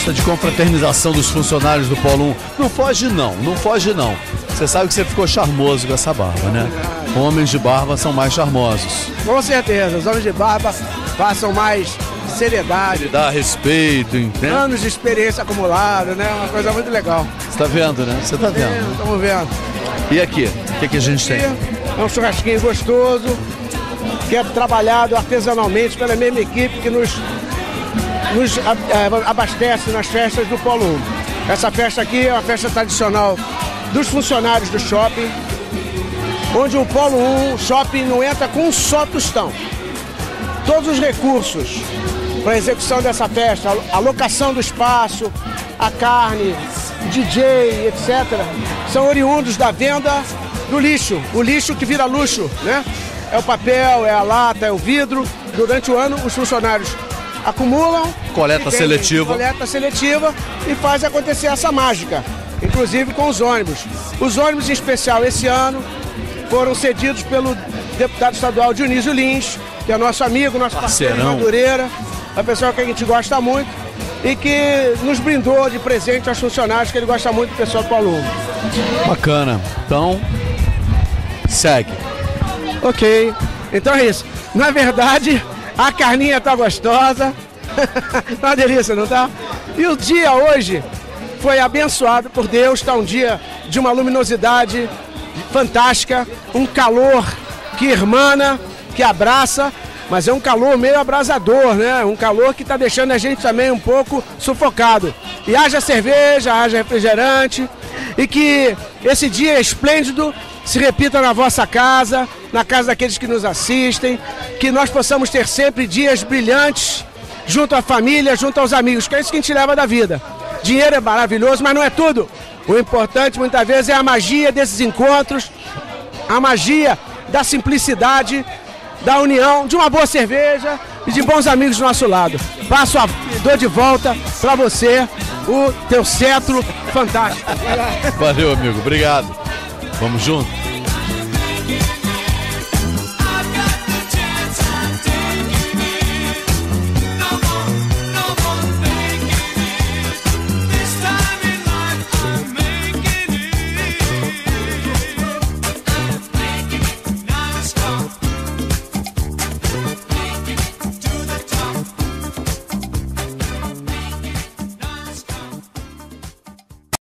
festa de confraternização dos funcionários do Polo 1. Não foge não, não foge não. Você sabe que você ficou charmoso com essa barba, né? Homens de barba são mais charmosos. Com certeza, os homens de barba passam mais seriedade. Dá respeito, entende? Anos de experiência acumulada, né? Uma coisa muito legal. Você tá vendo, né? Você tá vendo. Estamos vendo. E aqui? O que a gente tem? É um churrasquinho gostoso, que é trabalhado artesanalmente pela mesma equipe que nos abastece nas festas do Polo 1. Essa festa aqui é uma festa tradicional dos funcionários do shopping, onde o Polo 1 shopping não entra com um só tostão. Todos os recursos para a execução dessa festa, a locação do espaço, a carne, DJ, etc., são oriundos da venda do lixo. O lixo que vira luxo, né? É o papel, é a lata, é o vidro. Durante o ano, os funcionários acumulam. Coleta seletiva. Coleta seletiva e faz acontecer essa mágica, inclusive com os ônibus. Os ônibus, em especial esse ano, foram cedidos pelo deputado estadual Dionísio Lins, que é nosso amigo, nosso parceiro de Madureira, uma pessoa que a gente gosta muito e que nos brindou de presente aos funcionários, que ele gosta muito do pessoal do Polo 1. Bacana. Então, segue. Ok, então é isso. Na verdade, a carninha tá gostosa. Tá uma delícia, não tá? E o dia hoje foi abençoado por Deus, tá um dia de uma luminosidade fantástica, um calor que irmana, que abraça, mas é um calor meio abrasador, né? Um calor que tá deixando a gente também um pouco sufocado. E haja cerveja, haja refrigerante, e que esse dia esplêndido se repita na vossa casa, na casa daqueles que nos assistem, que nós possamos ter sempre dias brilhantes junto à família, junto aos amigos, que é isso que a gente leva da vida. Dinheiro é maravilhoso, mas não é tudo. O importante muitas vezes é a magia desses encontros, a magia da simplicidade, da união, de uma boa cerveja e de bons amigos do nosso lado. Dou de volta para você o teu cetro fantástico. Valeu, amigo. Obrigado. Vamos junto?